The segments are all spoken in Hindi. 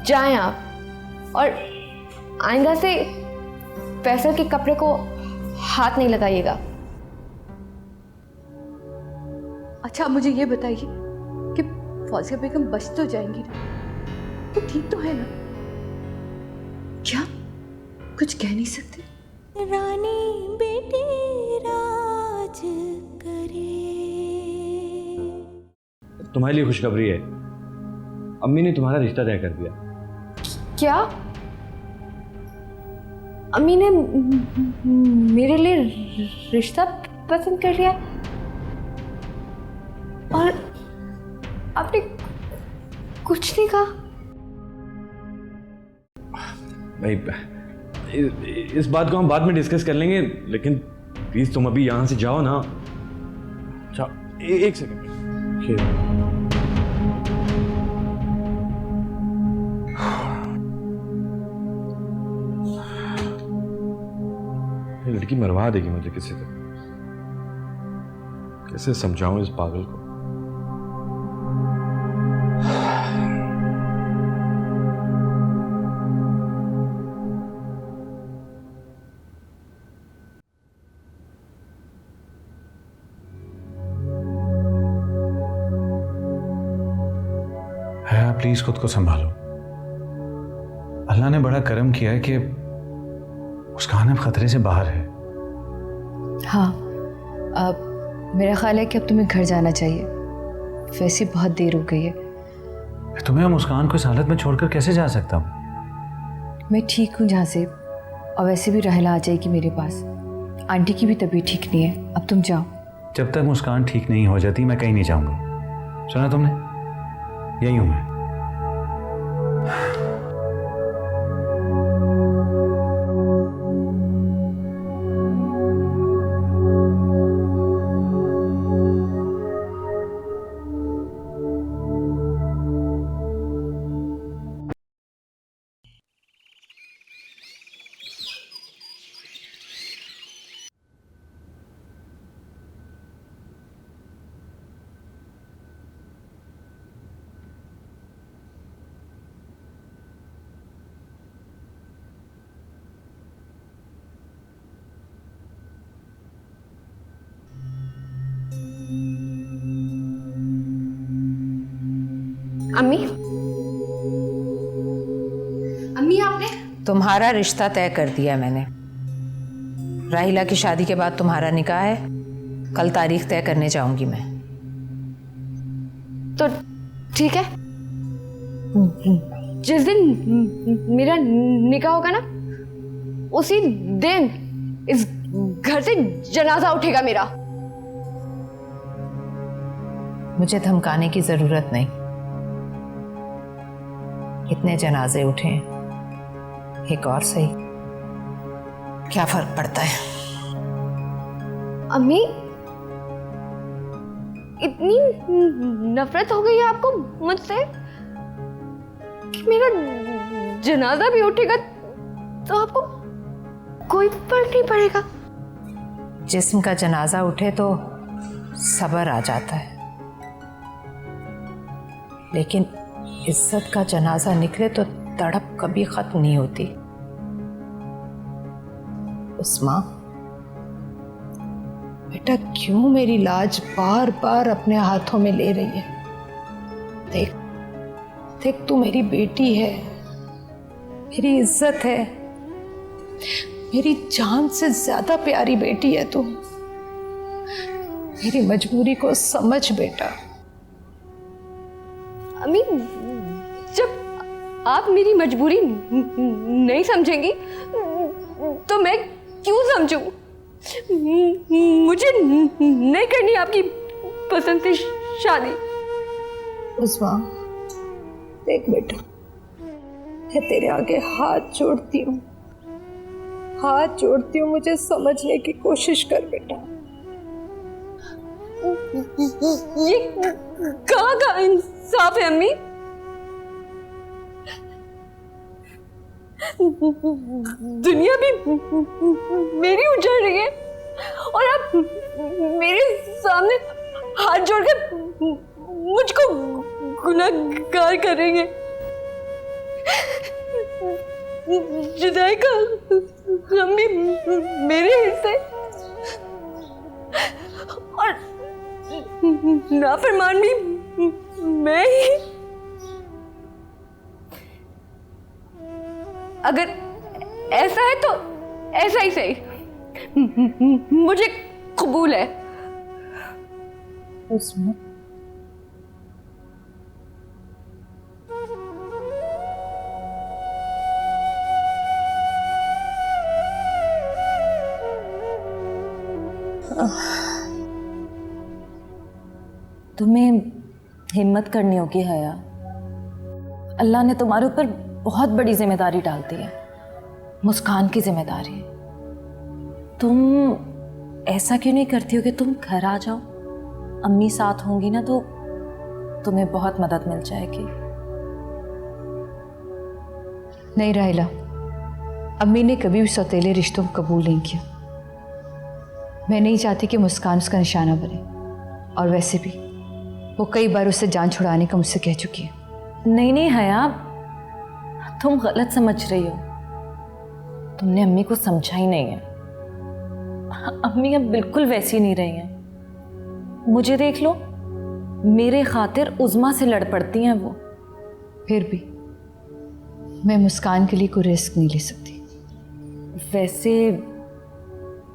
जाएं आप, और आइंदा से फैसल के कपड़े को हाथ नहीं लगाइएगा। अच्छा आप मुझे ये बताइए कि फौजिया बेगम बच तो जाएंगी ना, वो ठीक तो है ना? क्या कुछ कह नहीं सकते? रानी बेटी राज करे। तुम्हारे लिए खुशखबरी है, अम्मी ने तुम्हारा रिश्ता तय कर दिया। क्या? अम्मी ने मेरे लिए रिश्ता पसंद कर लिया? और आपने कुछ नहीं कहा? भाई इस बात को हम बाद में डिस्कस कर लेंगे, लेकिन प्लीज तुम अभी यहां से जाओ ना। अच्छा एक सेकंड। ये लड़की मरवा देगी मुझे किसी तरह। कैसे समझाऊं इस पागल को? प्लीज खुद को संभालो। अल्लाह ने बड़ा करम किया है कि मुस्कान अब खतरे से बाहर है। हाँ, अब मेरा ख्याल है कि अब तुम्हें घर जाना चाहिए, वैसे बहुत देर हो गई है। तुम्हें मुस्कान को इस हालत में छोड़कर कैसे जा सकता हूँ? मैं ठीक हूँ जहाँ से, और वैसे भी राहिला आ जाएगी मेरे पास। आंटी की भी तबीयत ठीक नहीं है, अब तुम जाओ। जब तक मुस्कान ठीक नहीं हो जाती मैं कहीं नहीं जाऊँगा। सुना तुमने? यही हूँ मैं। अम्मी, अम्मी आपने तुम्हारा रिश्ता तय कर दिया मैंने। राहिला की शादी के बाद तुम्हारा निकाह है। कल तारीख तय करने जाऊंगी मैं। तो ठीक है, जिस दिन मेरा निकाह होगा ना, उसी दिन इस घर से जनाजा उठेगा मेरा। मुझे धमकाने की जरूरत नहीं। इतने जनाजे उठे, एक और सही, क्या फर्क पड़ता है? अम्मी, इतनी नफरत हो गई है आपको मुझसे कि मेरा जनाजा भी उठेगा तो आपको कोई फर्क नहीं पड़ेगा? जिस्म का जनाजा उठे तो सब्र आ जाता है, लेकिन इज्जत का जनाजा निकले तो तड़प कभी खत्म नहीं होती। उस्मा बेटा, क्यों मेरी लाज बार बार अपने हाथों में ले रही है? देख देख, तू मेरी बेटी है, मेरी इज्जत है, मेरी जान से ज्यादा प्यारी बेटी है तू। मेरी मजबूरी को समझ बेटा। अम्मी, जब आप मेरी मजबूरी नहीं समझेंगी तो मैं क्यों समझूं? मुझे नहीं करनी आपकी पसंद से शादी। उस्मा देख बेटा, मैं तेरे आगे हाथ जोड़ती हूँ, हाथ जोड़ती हूँ, मुझे समझने की कोशिश कर बेटा। ये कहाँ का इंसाफ है अम्मी? दुनिया भी मेरी उजड़ रही है और आप मेरे सामने हाथ जोड़कर मुझको गुनहगार करेंगे। जुदाई का गम भी मेरे हिस्से और नाफरमान भी मैं ही। अगर ऐसा है तो ऐसा ही सही, मुझे कबूल है। उसमें तुम्हें हिम्मत करनी होगी हया। अल्लाह ने तुम्हारे ऊपर बहुत बड़ी जिम्मेदारी डाल दी है, मुस्कान की जिम्मेदारी। तुम ऐसा क्यों नहीं करती हो कि तुम घर आ जाओ? अम्मी साथ होंगी ना तो तुम्हें बहुत मदद मिल जाएगी। नहीं राहिला, अम्मी ने कभी भी सौतेले रिश्तों को कबूल नहीं किया। मैं नहीं चाहती कि मुस्कान उसका निशाना बने, और वैसे भी वो कई बार उससे जान छुड़ाने का मुझसे कह चुकी है। नहीं नहीं हया, तुम गलत समझ रही हो। तुमने अम्मी को समझा ही नहीं है। अम्मी अब बिल्कुल वैसी नहीं रही हैं। मुझे देख लो, मेरे खातिर उज़मा से लड़ पड़ती हैं वो। फिर भी मैं मुस्कान के लिए कोई रिस्क नहीं ले सकती। वैसे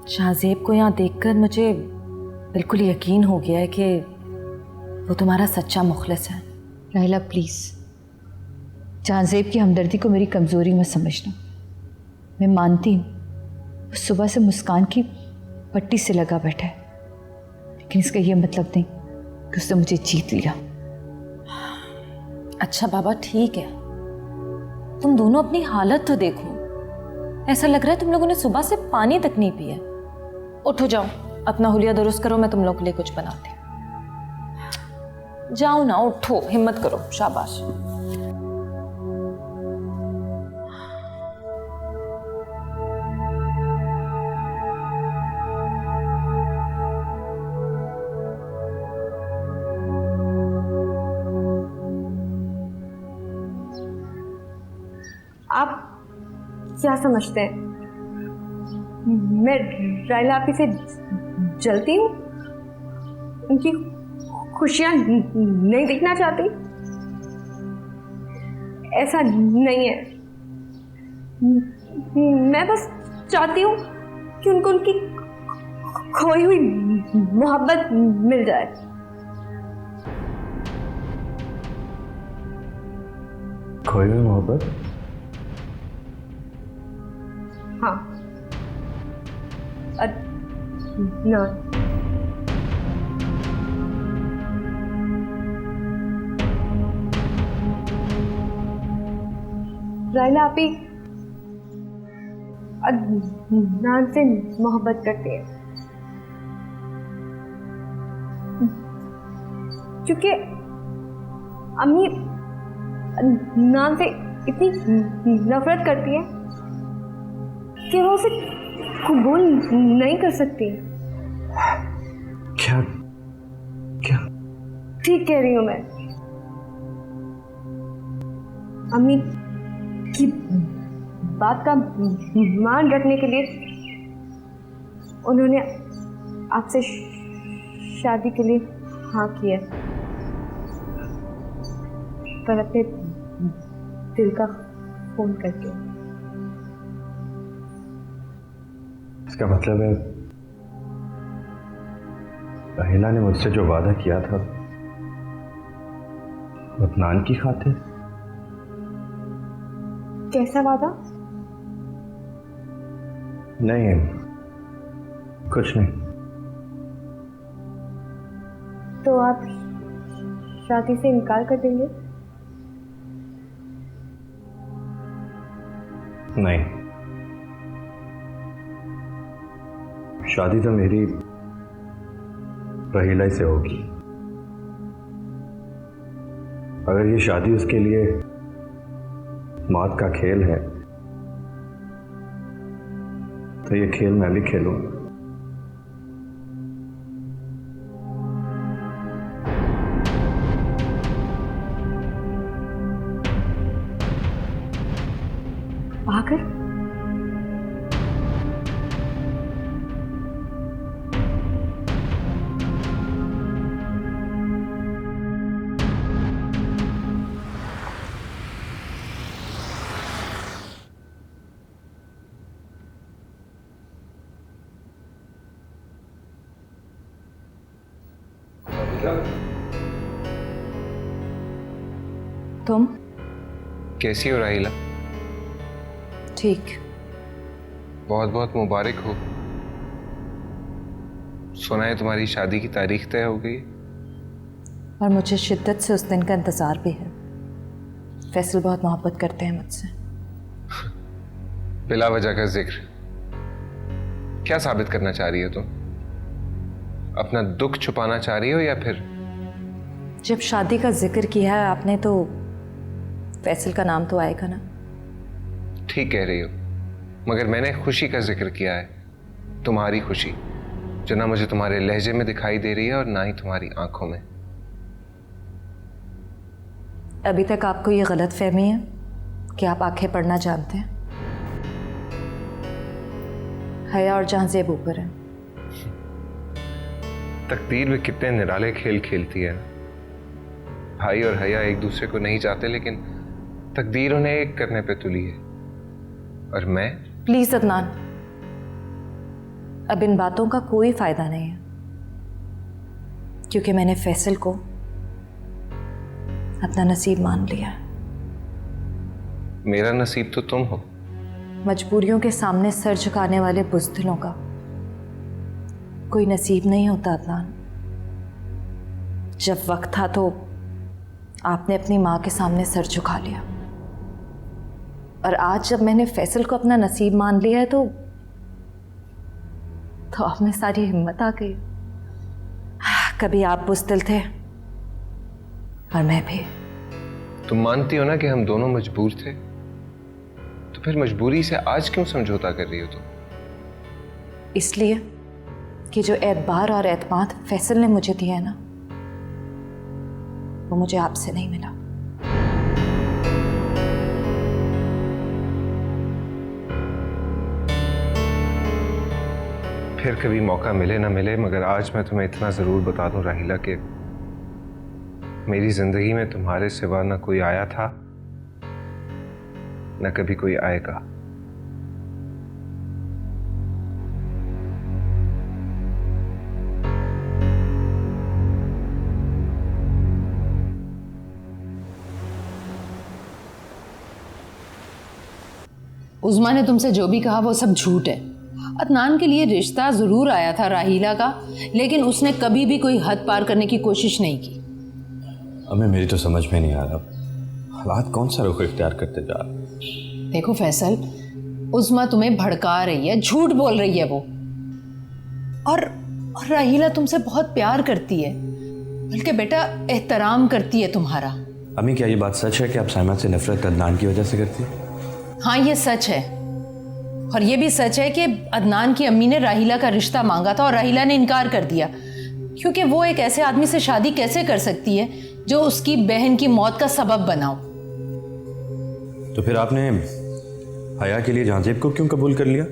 शाहजेब को यहाँ देखकर मुझे बिल्कुल यकीन हो गया है कि वो तुम्हारा सच्चा मुखलिस है। राहिला प्लीज़, जहांजेब की हमदर्दी को मेरी कमज़ोरी मत समझना। मैं मानती हूँ वो सुबह से मुस्कान की पट्टी से लगा बैठा है, लेकिन इसका यह मतलब नहीं कि उसने मुझे जीत लिया। अच्छा बाबा ठीक है, तुम दोनों अपनी हालत तो देखो। ऐसा लग रहा है तुम लोगों ने सुबह से पानी तक नहीं पिया। उठो जाओ, अपना हुलिया दुरुस्त करो, मैं तुम लोगों के लिए कुछ बनाती हूँ। जाओ ना, उठो, हिम्मत करो, शाबाश। आप क्या समझते हैं मैं राहिला आपी से जलती हूँ? उनकी खुशियाँ नहीं दिखना चाहती? ऐसा नहीं है। मैं बस चाहती हूँ कि उनको उनकी खोई हुई मोहब्बत मिल जाए। खोई हुई मोहब्बत? हाँ, ना राहिला आपी अदनान से मोहब्बत करती है, क्योंकि अम्मी अदनान से इतनी नफरत करती है कि वो उसे कबूल नहीं कर सकती। क्या क्या ठीक कह रही हूँ मैं। अम्मी की बात का मान रखने के लिए उन्होंने आपसे शादी के लिए हाँ किया, पर अपने दिल का फोन करके। इसका मतलब है राहिला ने मुझसे जो वादा किया था अदनान की खातिर। कैसा वादा? नहीं, कुछ नहीं। तो आप शादी से इनकार कर देंगे? नहीं, शादी तो मेरी राहिला से होगी। अगर ये शादी उसके लिए मौत का खेल है तो ये खेल मैं भी खेलूंगा। तुम कैसी हो राहिला? ठीक। बहुत बहुत मुबारक हो। सुना है तुम्हारी शादी की तारीख तय हो गई। और मुझे शिद्दत से उस दिन का इंतज़ार भी है। फैसल बहुत मोहब्बत करते हैं मुझसे। बिला वजह का जिक्र। क्या साबित करना चाह रही हो तुम? अपना दुख छुपाना चाह रही हो या फिर? जब शादी का जिक्र किया है आपने तो फैसल का नाम तो आएगा ना। ठीक कह रही हो, मगर मैंने खुशी का जिक्र किया है। तुम्हारी खुशी जो ना मुझे तुम्हारे लहजे में दिखाई दे रही है और ना ही तुम्हारी आंखों में। अभी तक आपको ये गलत फहमी है कि आप आंखें पढ़ना जानते हैं। हया और जहांजेब ऊपर है। तकदीर में कितने निराले खेल खेलती है। भाई और हया एक दूसरे को नहीं चाहते, लेकिन तकदीर उन्हें एक करने पे तुली है। और मैं? प्लीज अदनान, अब इन बातों का कोई फायदा नहीं है, क्योंकि मैंने फैसल को अपना नसीब मान लिया है। मेरा नसीब तो तुम हो। मजबूरियों के सामने सर झुकाने वाले बुज़दिलों का कोई नसीब नहीं होता अदनान। जब वक्त था तो आपने अपनी माँ के सामने सर झुका लिया, और आज जब मैंने फैसल को अपना नसीब मान लिया है तो आप में सारी हिम्मत आ गई। कभी आप बुज़दिल थे और मैं भी। तुम मानती हो ना कि हम दोनों मजबूर थे, तो फिर मजबूरी से आज क्यों समझौता कर रही हो तुम? इसलिए कि जो एतबार और एतमाद फैसल ने मुझे दिया है ना, वो मुझे आपसे नहीं मिला। फिर कभी मौका मिले ना मिले, मगर आज मैं तुम्हें इतना जरूर बता दूं राहिला कि मेरी जिंदगी में तुम्हारे सिवा ना कोई आया था, ना कभी कोई आएगा। उज़मा ने तुमसे जो भी कहा वो सब झूठ है। अदनान के लिए रिश्ता ज़रूर आया था राहिला का, लेकिन उसने कभी भी कोई हद पार करने की कोशिश नहीं की। अम्मी मेरी तो समझ में नहीं आ रहा, हालात कौन सा रुख इख्तियार करते जा रहे। देखो फैसल, उज़मा तुम्हें भड़का रही है, झूठ बोल रही है वो। और राहिला तुमसे बहुत प्यार करती है, बल्कि बेटा एहतराम करती है तुम्हारा। अम्मी क्या ये बात सच है कि आप साइमा से नफरत अदनान की वजह से करती है? हाँ ये सच है, और ये भी सच है कि अदनान की अम्मी ने राहिला का रिश्ता मांगा था और राहिला ने इनकार कर दिया, क्योंकि वो एक ऐसे आदमी से शादी कैसे कर सकती है जो उसकी बहन की मौत का सबब बनाओ। तो फिर आपने हया के लिए जहांजेब को क्यों कबूल कर लिया?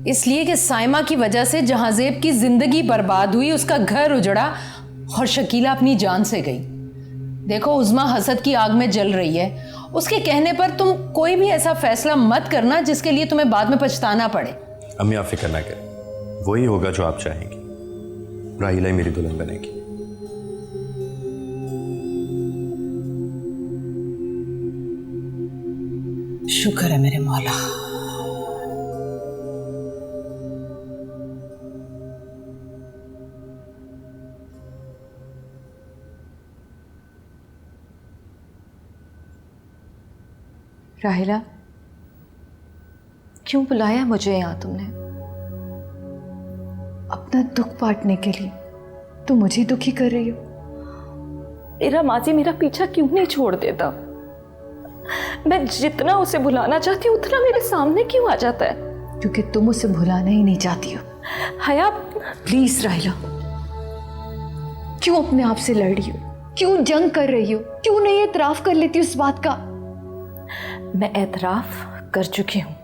इसलिए कि साइमा की वजह से जहांजेब की जिंदगी बर्बाद हुई, उसका घर उजड़ा और शकीला अपनी जान से गई। देखो उज़मा हसद की आग में जल रही है, उसके कहने पर तुम कोई भी ऐसा फैसला मत करना जिसके लिए तुम्हें बाद में पछताना पड़े। अम्मी आप फिक्र ना करें, वही होगा जो आप चाहेंगी। राहिला ही मेरी दुल्हन बनेगी। शुक्र है मेरे मौला। राहिला, क्यों बुलाया मुझे यहाँ तुमने? अपना दुख बांटने के लिए। तुम मुझे दुखी कर रही हो। मेरा माजी मेरा पीछा क्यों नहीं छोड़ देता? मैं जितना उसे भुलाना चाहती हूँ उतना मेरे सामने क्यों आ जाता है? क्योंकि तुम उसे भुलाना ही नहीं चाहती हो। हया प्लीज राहिला, क्यों अपने आप से लड़ रही हो? क्यों जंग कर रही हो? क्यों नहीं एतराफ कर लेती उस बात का? मैं एतराफ कर चुकी हूँ।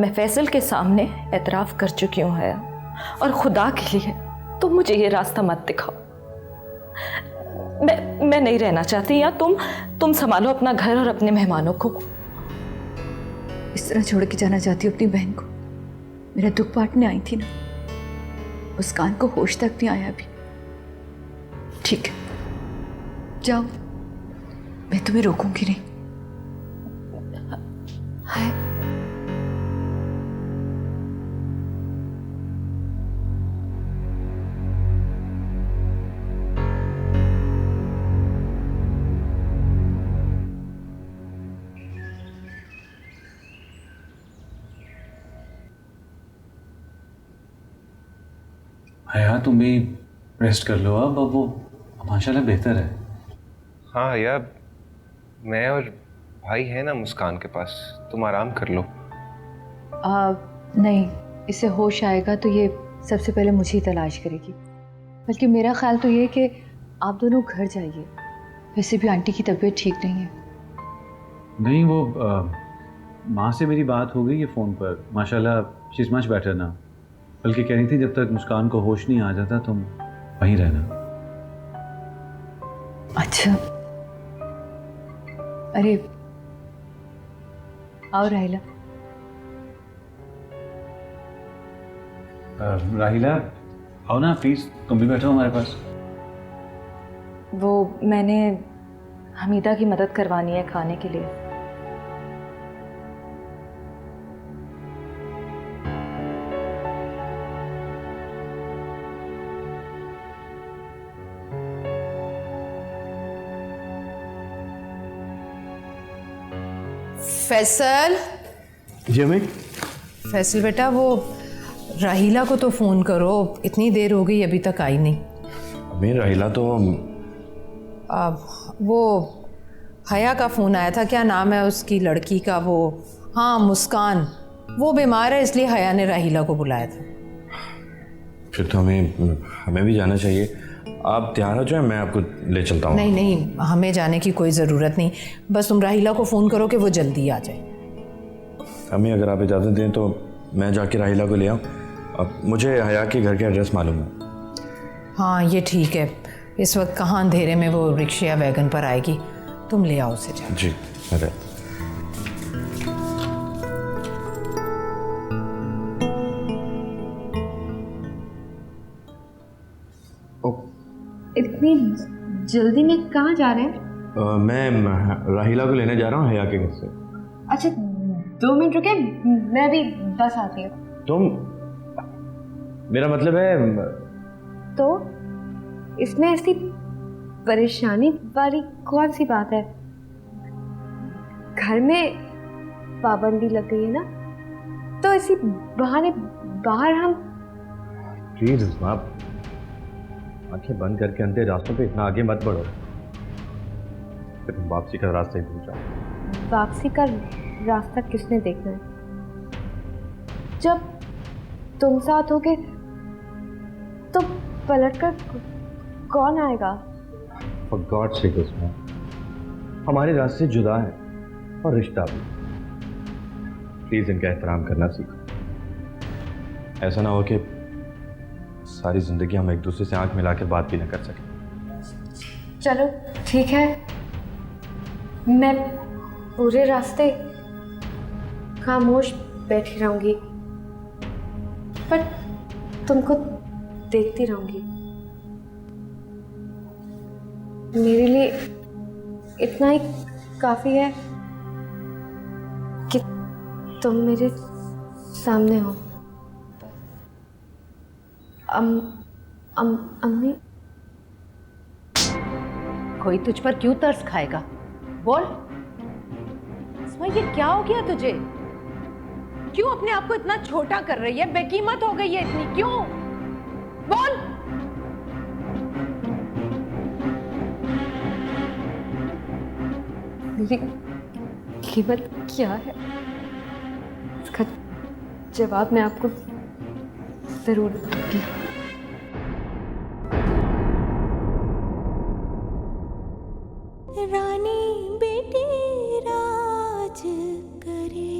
मैं फैसल के सामने एतराफ कर चुकी हूँ हया, और खुदा के लिए तुम मुझे ये रास्ता मत दिखाओ। मैं नहीं रहना चाहती। या तुम संभालो अपना घर और अपने मेहमानों को। इस तरह छोड़ के जाना चाहती हो अपनी बहन को? मेरा दुख बांटने आई थी ना, मुस्कान को होश तक नहीं आया अभी। ठीक है, जाओ, मैं तुम्हें रोकूंगी नहीं। हया तुम भी रेस्ट कर लो अब वो माशाल्लाह बेहतर है। हाँ हया, मैं और भाई है ना मुस्कान के पास, तुम आराम कर लो। नहीं, इसे होश आएगा तो ये सबसे पहले मुझे ही तलाश करेगी। बल्कि मेरा ख्याल तो ये है कि आप दोनों घर जाइए, वैसे भी आंटी की तबीयत ठीक नहीं है। नहीं, वो माँ से मेरी बात हो गई है फ़ोन पर, माशाल्लाह शी इज़ मच बेटर ना। बल्कि कह रही थी जब तक मुस्कान को होश नहीं आ जाता तुम वहीं रहना। अच्छा, अरे आओ राहिला। राहिला आओ ना प्लीज़, तुम भी बैठो हमारे पास। वो मैंने हमीदा की मदद करवानी है खाने के लिए। फैसल, जी अम्मी। फैसल बेटा, वो राहिला को तो फ़ोन करो, इतनी देर हो गई अभी तक आई नहीं। अम्मी राहिला तो वो हया का फ़ोन आया था, क्या नाम है उसकी लड़की का, वो हाँ मुस्कान, वो बीमार है इसलिए हया ने राहिला को बुलाया था। फिर तो हमें भी जाना चाहिए। आप तैयार हो जाए, मैं आपको ले चलता हूँ। नहीं नहीं, हमें जाने की कोई ज़रूरत नहीं, बस तुम राहिला को फ़ोन करो कि वो जल्दी आ जाए। अम्मी अगर आप इजाज़त दें तो मैं जाके राहिला को ले आऊँ। अब मुझे हया के घर के एड्रेस मालूम है। हाँ ये ठीक है, इस वक्त कहाँ अंधेरे में वो रिक्शा या वैगन पर आएगी, तुम ले आओ उसे जा। जी अरे इतनी जल्दी में कहाँ जा रहे हैं? मैं राहिला को लेने जा रहा हूँ हया के घर से। अच्छा 2 मिनट रुके, मैं भी बस आती हूँ। तुम, मेरा मतलब है। तो इसमें ऐसी परेशानी वाली कौन सी बात है? घर में पाबंदी लग गई है ना, तो इसी बहाने बाहर हम। प्लीज आप आंखें बंद करके अंधे रास्तों पे इतना आगे मत बढ़ो, फिर तुम वापसी का रास्ता ही भूल जाओ। वापसी का रास्ता किसने देखना है? जब तुम साथ होगे तो पलट कर कौन आएगा? For God's sake उस्मा, हमारे रास्ते जुदा हैं और रिश्ता भी। प्लीज इनका एहतराम करना सीखो। ऐसा ना हो कि सारी जिंदगी हम एक दूसरे से आंख मिलाकर बात भी ना कर सकें। चलो ठीक है, मैं पूरे रास्ते खामोश बैठी रहूंगी, पर तुमको देखती रहूंगी। मेरे लिए इतना ही काफी है कि तुम मेरे सामने हो। अम्मी, कोई तुझ पर क्यों तरस खाएगा? बोल इसमें ये क्या हो गया तुझे? क्यों अपने आप को इतना छोटा कर रही है? बेकीमत हो गई है इतनी, क्यों? बोल। मेरी कीमत क्या है, इसका जवाब मैं आपको जरूर दूंगी। रानी बेटी राज करे।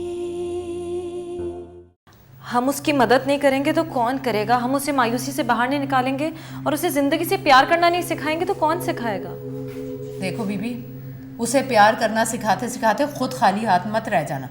हम उसकी मदद नहीं करेंगे तो कौन करेगा? हम उसे मायूसी से बाहर नहीं निकालेंगे और उसे जिंदगी से प्यार करना नहीं सिखाएंगे तो कौन सिखाएगा? देखो बीबी, उसे प्यार करना सिखाते सिखाते खुद खाली हाथ मत रह जाना।